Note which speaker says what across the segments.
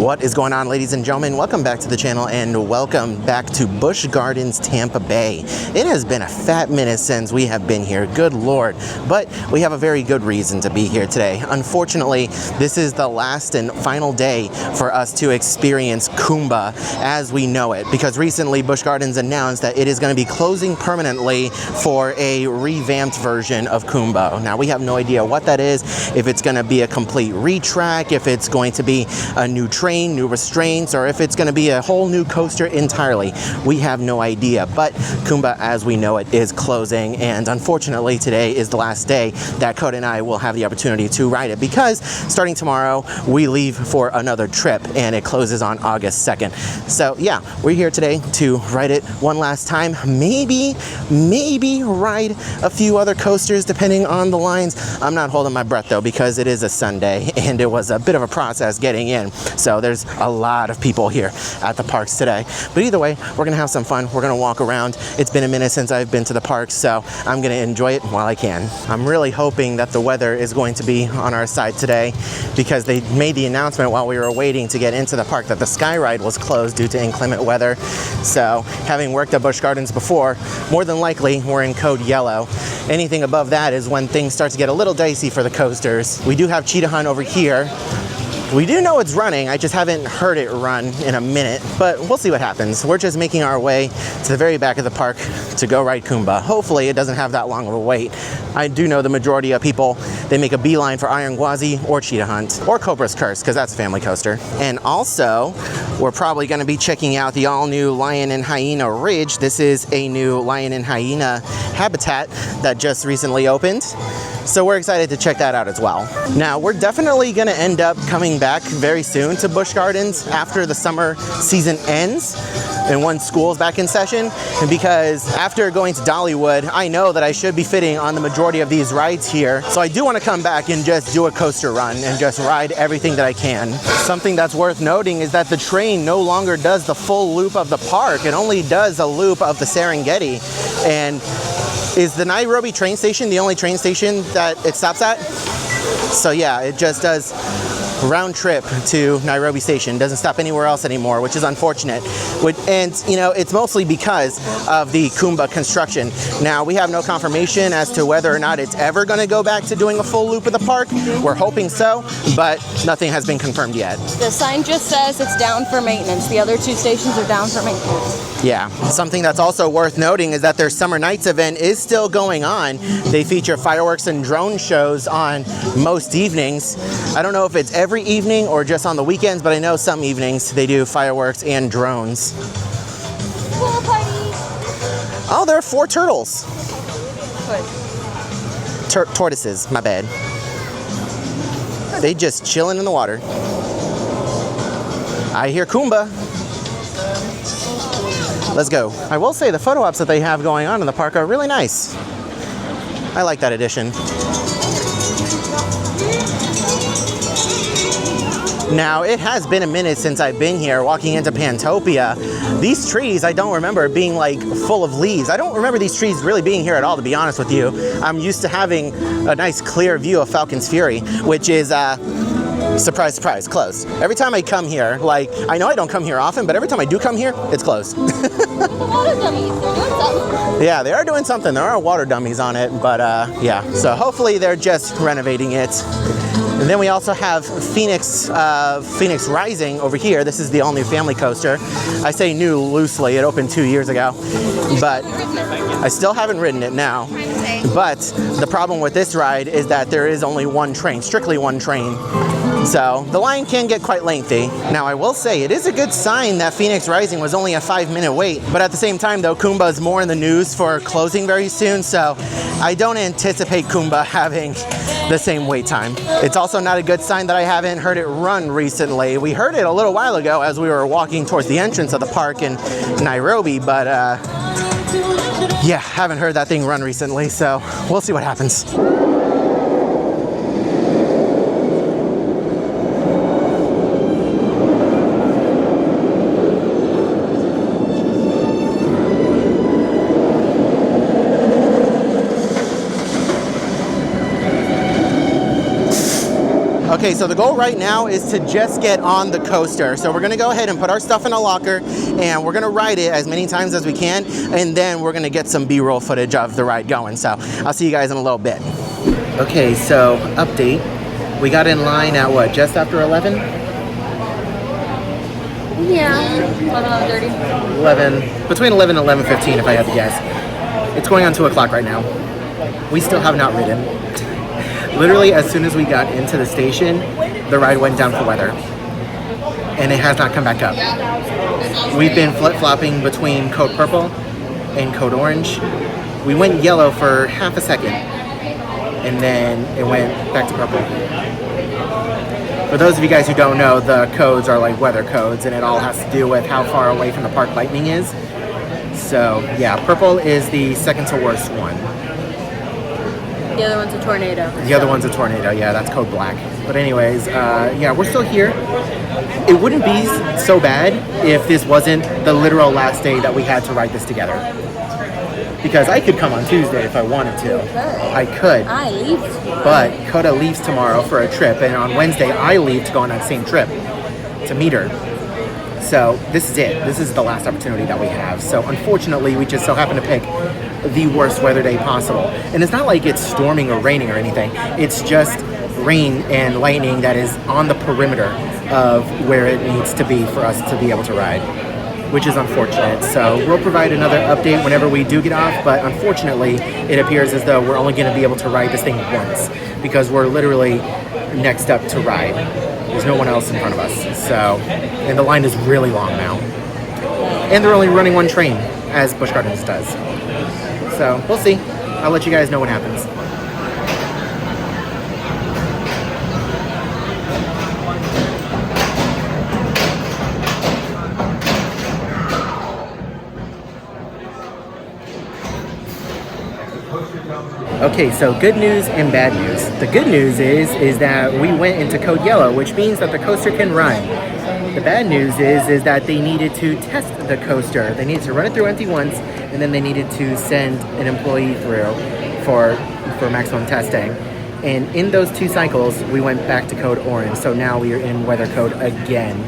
Speaker 1: What is going on, ladies and gentlemen? Welcome back to the channel and welcome back to Busch Gardens Tampa Bay. It has been a fat minute since we have been here, good lord, but we have a very good reason to be here today. Unfortunately, this is the last and final day for us to experience Kumba as we know it, because recently Busch Gardens announced that it is going to be closing permanently for a revamped version of Kumba. Now, we have no idea what that is, if it's going to be a complete retrack, if it's going to be a new train, new restraints, or if it's going to be a whole new coaster entirely. We have no idea, but Kumba as we know it is closing, and unfortunately today is the last day that Code and I will have the opportunity to ride it, because starting tomorrow we leave for another trip and it closes on August 2nd. So yeah, we're here today to ride it one last time, maybe ride a few other coasters depending on the lines. I'm not holding my breath though, because it is a Sunday and it was a bit of a process getting in. So there's a lot of people here at the parks today. But either way, we're gonna have some fun. We're gonna walk around. It's been a minute since I've been to the parks, so I'm gonna enjoy it while I can. I'm really hoping that the weather is going to be on our side today, because they made the announcement while we were waiting to get into the park that the Sky Ride was closed due to inclement weather. So having worked at Busch Gardens before, more than likely we're in code yellow. Anything above that is when things start to get a little dicey for the coasters. We do have Cheetah Hunt over here. We do know it's running, I just haven't heard it run in a minute, but we'll see what happens. We're just making our way to the very back of the park to go ride Kumba. Hopefully it doesn't have that long of a wait. I do know the majority of people, they make a beeline for Iron Gwazi or Cheetah Hunt or Cobra's Curse, because that's a family coaster. And also, we're probably going to be checking out the all-new Lion and Hyena Ridge. This is a new Lion and Hyena habitat that just recently opened. So we're excited to check that out as well. Now, we're definitely gonna end up coming back very soon to Busch Gardens after the summer season ends and once school's back in session. And because after going to Dollywood, I know that I should be fitting on the majority of these rides here. So I do wanna come back and just do a coaster run and just ride everything that I can. Something that's worth noting is that the train no longer does the full loop of the park. It only does a loop of the Serengeti. And is the Nairobi train station the only train station that it stops at? So yeah, it just does round trip to Nairobi station, doesn't stop anywhere else anymore, which is unfortunate. And you know, it's mostly because of the Kumba construction. Now, we have no confirmation as to whether or not it's ever going to go back to doing a full loop of the park. We're hoping so, but nothing has been confirmed yet.
Speaker 2: The sign just says it's down for maintenance. The other two stations are down for maintenance.
Speaker 1: Yeah, something that's also worth noting is that their Summer Nights event is still going on. They feature fireworks and drone shows on most evenings. I don't know if it's every evening or just on the weekends, but I know some evenings they do fireworks and drones.
Speaker 2: Pool party!
Speaker 1: Oh, there are 4 turtles.
Speaker 2: What?
Speaker 1: Tortoises, my bad. They just chilling in the water. I hear Kumba. Let's go. I will say the photo ops that they have going on in the park are really nice. I like that addition. Now, it has been a minute since I've been here walking into Pantopia. These trees, I don't remember being like full of leaves. I don't remember these trees really being here at all, to be honest with you. I'm used to having a nice clear view of Falcon's Fury, which is, surprise, surprise, closed. Every time I come here, like, I know I don't come here often, but every time I do come here, it's closed.
Speaker 2: The water dummies, they're doing something.
Speaker 1: Yeah, they are doing something. There are water dummies on it, but yeah. So hopefully they're just renovating it. And then we also have Phoenix Rising over here. This is the all-new family coaster. I say new loosely, it opened 2 years ago, but I still haven't ridden it now. But the problem with this ride is that there is only one train, strictly one train. So the line can get quite lengthy. Now, I will say it is a good sign that Phoenix Rising was only a 5-minute wait, but at the same time though, Kumba is more in the news for closing very soon, so I don't anticipate Kumba having the same wait time. It's also not a good sign that I haven't heard it run recently. We heard it a little while ago as we were walking towards the entrance of the park in Nairobi, but yeah, haven't heard that thing run recently, so we'll see what happens. Okay, so the goal right now is to just get on the coaster. So we're gonna go ahead and put our stuff in a locker and we're gonna ride it as many times as we can, and then we're gonna get some B-roll footage of the ride going. So I'll see you guys in a little bit. Okay, so update. We got in line at what, just after 11?
Speaker 2: Yeah, 11:30.
Speaker 1: 11, between 11 and 11:15 if I had to guess. It's going on 2 o'clock right now. We still have not ridden. Literally, as soon as we got into the station, the ride went down for weather. And it has not come back up. We've been flip-flopping between code purple and code orange. We went yellow for half a second, and then it went back to purple. For those of you guys who don't know, the codes are like weather codes, and it all has to do with how far away from the park lightning is. So, yeah, purple is the second to worst one.
Speaker 2: The other one's a tornado.
Speaker 1: The other one's a tornado, yeah, that's code black. But anyways, yeah, we're still here. It wouldn't be so bad if this wasn't the literal last day that we had to ride this together. Because I could come on Tuesday if I wanted to. I could.
Speaker 2: I leave.
Speaker 1: But Coda leaves tomorrow for a trip, and on Wednesday I leave to go on that same trip to meet her. So this is it. This is the last opportunity that we have. So unfortunately, we just so happen to pick the worst weather day possible. And it's not like it's storming or raining or anything. It's just rain and lightning that is on the perimeter of where it needs to be for us to be able to ride, which is unfortunate. So we'll provide another update whenever we do get off, but unfortunately, it appears as though we're only gonna be able to ride this thing once because we're literally next up to ride. There's no one else in front of us. So, and the line is really long now. And they're only running one train, as Busch Gardens does. So, we'll see. I'll let you guys know what happens. Okay, so good news and bad news. The good news is that we went into code yellow, which means that the coaster can run. The bad news is that they needed to test the coaster. They needed to run it through empty once, and then they needed to send an employee through for maximum testing. And in those 2 cycles, we went back to code orange. So now we are in weather code again.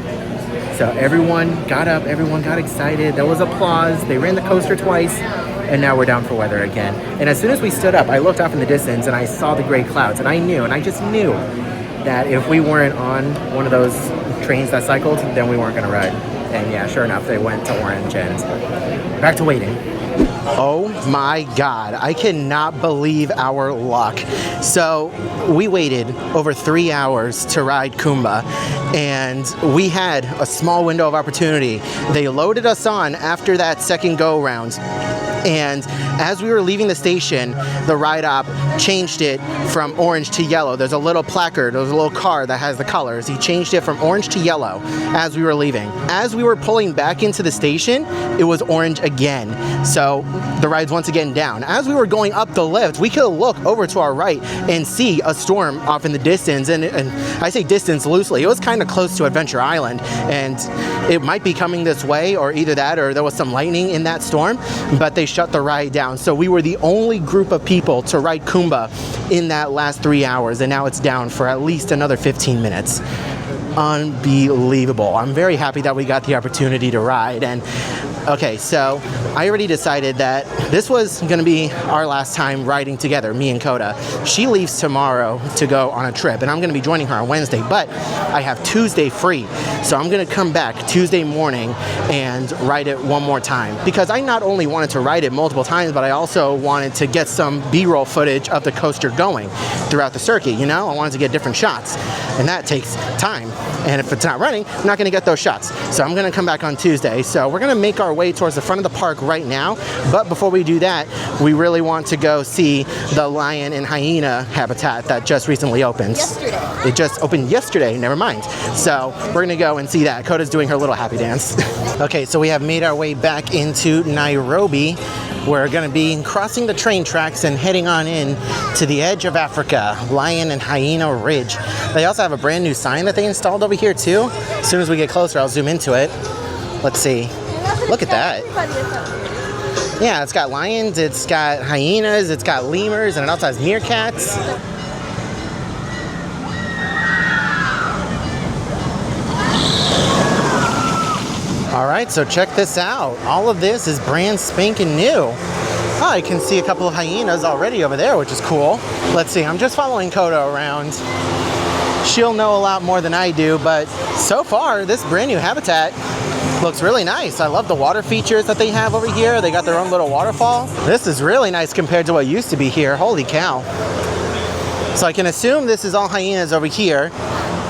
Speaker 1: So everyone got up, everyone got excited. There was applause. They ran the coaster twice. And now we're down for weather again. And as soon as we stood up, I looked off in the distance and I saw the gray clouds, and I just knew that if we weren't on one of those trains that cycled, then we weren't gonna ride. And yeah, sure enough, they went to orange and back to waiting. Oh my God, I cannot believe our luck. So we waited over 3 hours to ride Kumba, and we had a small window of opportunity. They loaded us on after that second go round. And as we were leaving the station, the ride op changed it from orange to yellow. There's a little placard, there's a little car that has the colors. He changed it from orange to yellow as we were leaving. As we were pulling back into the station, it was orange again. So the ride's once again down. As we were going up the lift, we could look over to our right and see a storm off in the distance. And I say distance loosely. It was kind of close to Adventure Island, and it might be coming this way, or either that or there was some lightning in that storm, but they shut the ride down. So we were the only group of people to ride Kumba in that last 3 hours, and now it's down for at least another 15 minutes. Unbelievable. I'm very happy that we got the opportunity to ride. And okay, so I already decided that this was going to be our last time riding together, me and Coda. She leaves tomorrow to go on a trip, and I'm going to be joining her on Wednesday, but I have Tuesday free. So I'm going to come back Tuesday morning and ride it one more time, because I not only wanted to ride it multiple times, but I also wanted to get some B-roll footage of the coaster going throughout the circuit. You know, I wanted to get different shots, and that takes time. And if it's not running, I'm not going to get those shots. So I'm going to come back on Tuesday. So we're going to make our way towards the front of the park right now. But before we do that, we really want to go see the lion and hyena habitat that just recently opened.
Speaker 2: Yesterday.
Speaker 1: It just opened yesterday, never mind. So we're going to go and see that. Coda's doing her little happy dance. Okay, so we have made our way back into Nairobi. We're going to be crossing the train tracks and heading on in to the edge of Africa, Lion and Hyena Ridge. They also have a brand new sign that they installed over here too. As soon as we get closer, I'll zoom into it. Let's see. Look at that. Yeah, it's got lions, it's got hyenas, it's got lemurs, and it also has meerkats. All right, so check this out. All of this is brand spanking new. Oh, I can see a couple of hyenas already over there, which is cool. Let's see, I'm just following Kodo around. She'll know a lot more than I do, but so far, this brand new habitat looks really nice. I love the water features that they have over here. They got their own little waterfall. This is really nice compared to what used to be here. Holy cow. So I can assume this is all hyenas over here.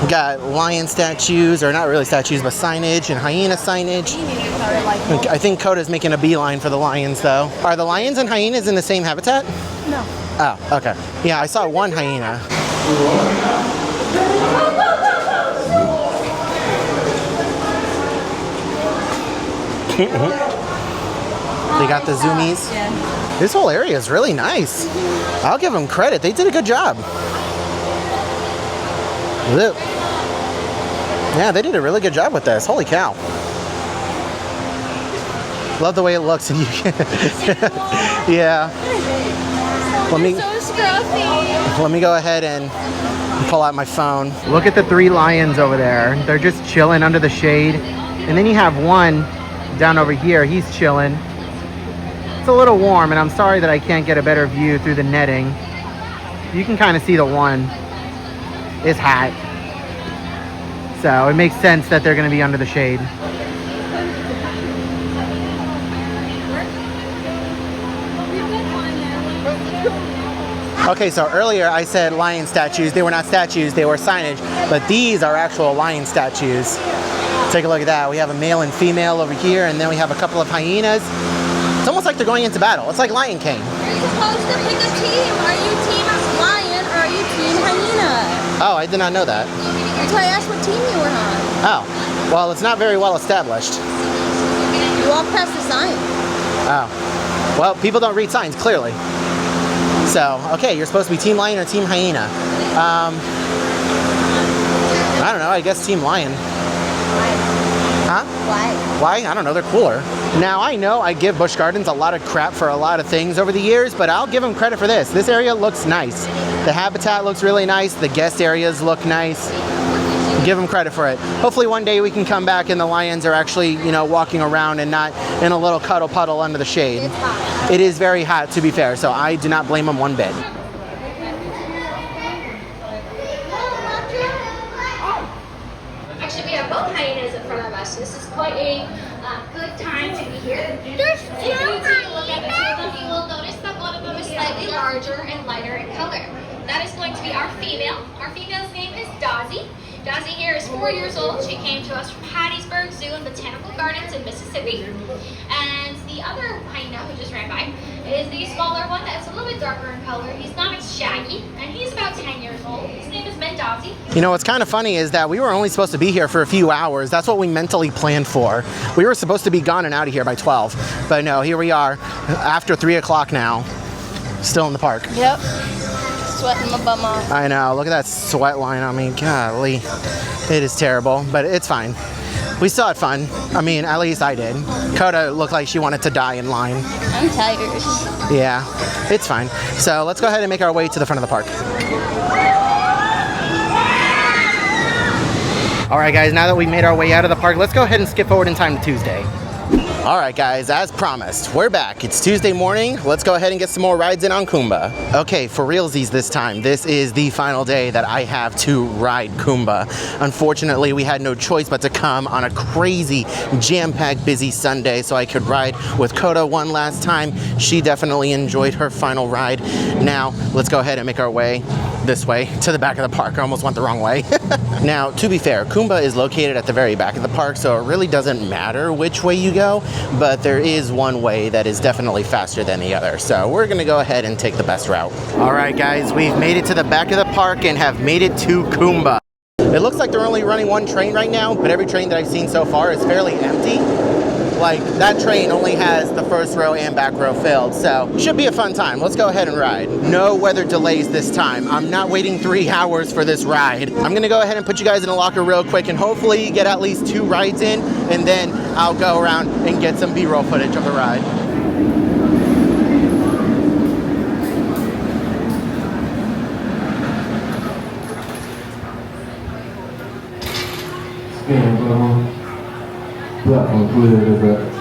Speaker 1: We got lion statues, or not really statues, but signage and hyena signage. I think Koda's making a beeline for the lions though. Are the lions and hyenas in the same habitat?
Speaker 2: No.
Speaker 1: Oh, okay. Yeah, I saw one hyena. They got the zoomies.
Speaker 2: Yeah.
Speaker 1: This whole area is really nice. I'll give them credit. They did a good job. Look. Yeah, they did a really good job with this. Holy cow. Love the way it looks. And you yeah. Let me go ahead and pull out my phone. Look at the 3 lions over there. They're just chilling under the shade. And then you have one down over here. He's chilling. It's a little warm, and I'm sorry that I can't get a better view through the netting. You can kind of see the one is hot. So it makes sense that they're going to be under the shade. Okay, so earlier I said lion statues. They were not statues, they were signage, but these are actual lion statues. Take a look at that. We have a male and female over here, and then we have a couple of hyenas. It's almost like they're going into battle. It's like Lion King.
Speaker 2: You're supposed to pick a team. Are you team lion or are you team hyena?
Speaker 1: Oh, I did not know that.
Speaker 2: That's why I asked what team you were on.
Speaker 1: Oh, well, it's not very well established.
Speaker 2: You walk past the sign.
Speaker 1: Oh, well, people don't read signs, clearly. So, okay, you're supposed to be team lion or team hyena. I don't know, I guess team lion. Huh?
Speaker 2: Why?
Speaker 1: Why? I don't know, they're cooler. Now, I know I give Busch Gardens a lot of crap for a lot of things over the years, but I'll give them credit for this. This area looks nice. The habitat looks really nice. The guest areas look nice. Give them credit for it. Hopefully one day we can come back and the lions are actually, you know, walking around and not in a little cuddle puddle under the shade.
Speaker 2: It's hot.
Speaker 1: It is very hot, to be fair, so I do not blame them one bit.
Speaker 3: Actually, we have both hyenas in front of us. This is quite a good time to be here.
Speaker 2: There's
Speaker 3: If you take a look at the two of them, you will notice that one of them is slightly larger and lighter in color. That is going to be our female. Our female's name is Dazzy. Dazzy here is 4 years old. She came to us from Hattiesburg Zoo and Botanical Gardens in Mississippi. And the other hyena who just ran by is the smaller one that's a little bit darker in color. He's not as shaggy, and he's about 10 years old. His name is Dazzy.
Speaker 1: You know, what's kind of funny is that we were only supposed to be here for a few hours. That's what we mentally planned for. We were supposed to be gone and out of here by 12. But no, here we are after 3 o'clock now, still in the park.
Speaker 2: Yep. Sweating my bum off.
Speaker 1: I know, look at that sweat line on me. Golly, it is terrible, but it's fine. We still had fun. I mean, at least I did. Coda looked like she wanted to die in line.
Speaker 2: I'm tired.
Speaker 1: Yeah, it's fine. So let's go ahead and make our way to the front of the park. All right, guys, now that we made our way out of the park, let's go ahead and skip forward in time to Tuesday. All right, guys, as promised, we're back. It's Tuesday morning. Let's go ahead and get some more rides in on Kumba. Okay, for realsies this time, this is the final day that I have to ride Kumba. Unfortunately, we had no choice but to come on a crazy, jam-packed, busy Sunday so I could ride with Koda one last time. She definitely enjoyed her final ride. Now, let's go ahead and make our way this way to the back of the park. I almost went the wrong way. Now, to be fair, Kumba is located at the very back of the park, so it really doesn't matter which way you go, but there is one way that is definitely faster than the other. So we're gonna go ahead and take the best route. All right, guys, we've made it to the back of the park and have made it to Kumba. It looks like they're only running one train right now, but every train that I've seen so far is fairly empty. Like, that train only has the first row and back row filled, so should be a fun time. Let's go ahead and ride. No weather delays this time. I'm not waiting 3 hours for this ride. I'm gonna go ahead and put you guys in a locker real quick and hopefully get at least 2 rides in, and then I'll go around and get some B-roll footage of the ride.
Speaker 4: Platform clear in the back.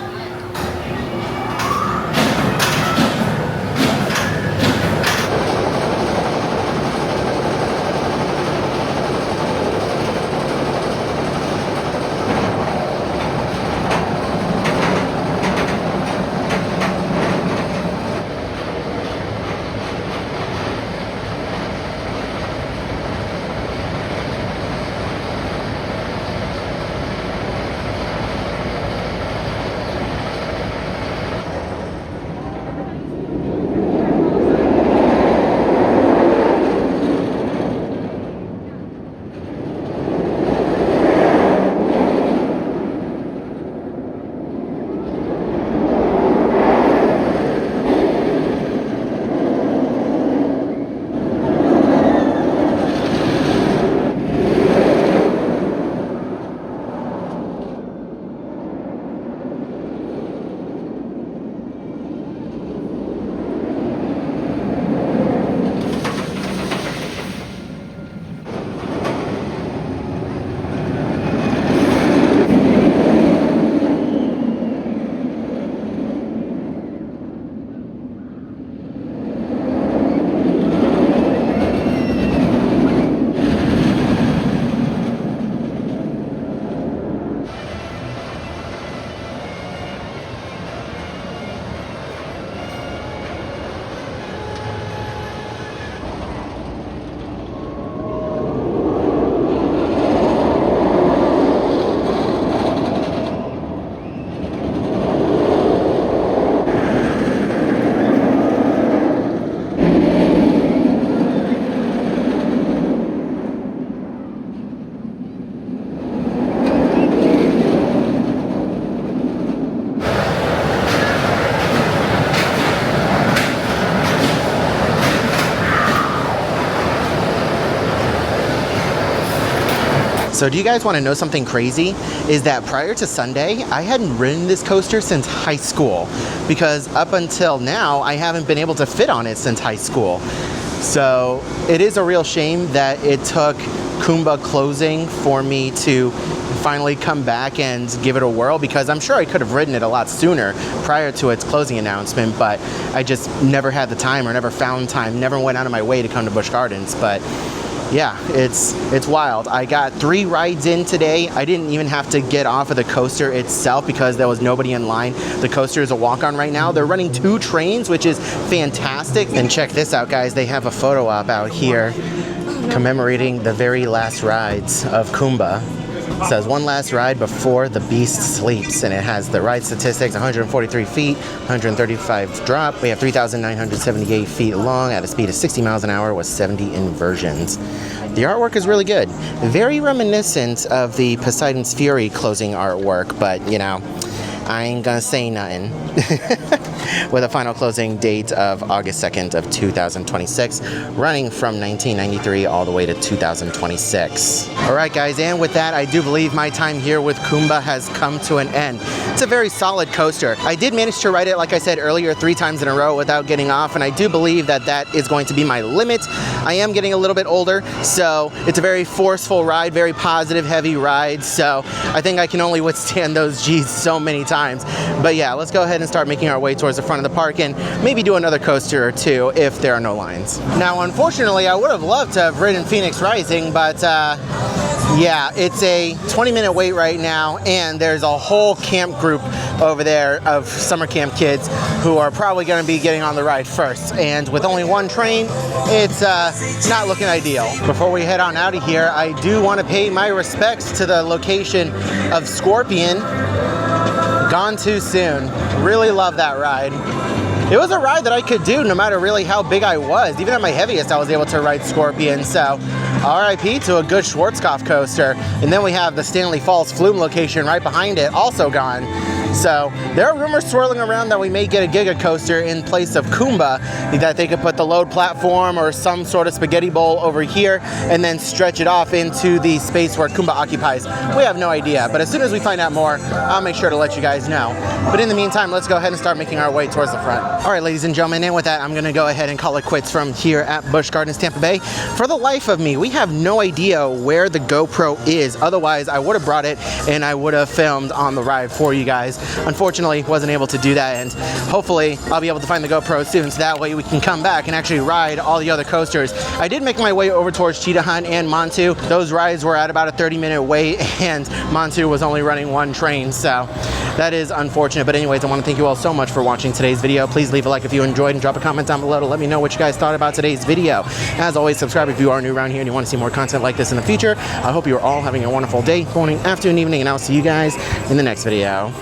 Speaker 1: So do you guys want to know something crazy? Is that prior to Sunday, I hadn't ridden this coaster since high school, because up until now, I haven't been able to fit on it since high school. So it is a real shame that it took Kumba closing for me to finally come back and give it a whirl, because I'm sure I could have ridden it a lot sooner prior to its closing announcement, but I just never had the time or never found time, never went out of my way to come to Busch Gardens. But yeah, it's wild. I got 3 rides in today. I didn't even have to get off of the coaster itself because there was nobody in line. The coaster is a walk-on right now. They're running 2 trains, which is fantastic. And check this out, guys. They have a photo op out here commemorating the very last rides of Kumba. It says one last ride before the beast sleeps, and it has the ride statistics: 143 feet, 135 drop. We have 3,978 feet long at a speed of 60 miles an hour with 70 inversions. The artwork is really good. Very reminiscent of the Poseidon's Fury closing artwork, but you know, I ain't gonna say nothing. With a final closing date of August 2nd of 2026, running from 1993 all the way to 2026. All right, guys, and with that, I do believe my time here with Kumba has come to an end. It's a very solid coaster. I did manage to ride it, like I said earlier, 3 times in a row without getting off, and I do believe that that is going to be my limit. I am getting a little bit older, so it's a very forceful ride, very positive, heavy ride, so I think I can only withstand those G's so many times. But yeah, let's go ahead and start making our way towards the front of the park and maybe do another coaster or 2 if there are no lines. Now, unfortunately, I would have loved to have ridden Phoenix Rising, but yeah, it's a 20-minute wait right now, and there's a whole camp group over there of summer camp kids who are probably going to be getting on the ride first. And with only 1 train, it's not looking ideal. Before we head on out of here, I do want to pay my respects to the location of Scorpion. Gone too soon. Really love that ride. It was a ride that I could do no matter really how big I was. Even at my heaviest, I was able to ride Scorpion. So RIP to a good Schwarzkopf coaster. And then we have the Stanley Falls Flume location right behind it, also gone. So there are rumors swirling around that we may get a Giga Coaster in place of Kumba, that they could put the load platform or some sort of spaghetti bowl over here and then stretch it off into the space where Kumba occupies. We have no idea, but as soon as we find out more, I'll make sure to let you guys know. But in the meantime, let's go ahead and start making our way towards the front. All right, ladies and gentlemen, and with that, I'm going to go ahead and call it quits from here at Busch Gardens Tampa Bay. For the life of me, we have no idea where the GoPro is. Otherwise, I would have brought it and I would have filmed on the ride for you guys. Unfortunately, wasn't able to do that, and hopefully I'll be able to find the GoPro soon, so that way we can come back and actually ride all the other coasters. I did make my way over towards Cheetah Hunt and Montu. Those rides were at about a 30-minute wait, and Montu was only running one train, so that is unfortunate. But anyways, I want to thank you all so much for watching today's video. Please leave a like if you enjoyed and drop a comment down below to let me know what you guys thought about today's video. As always, subscribe if you are new around here and you want to see more content like this in the future. I hope you are all having a wonderful day, morning, afternoon, evening, and I'll see you guys in the next video.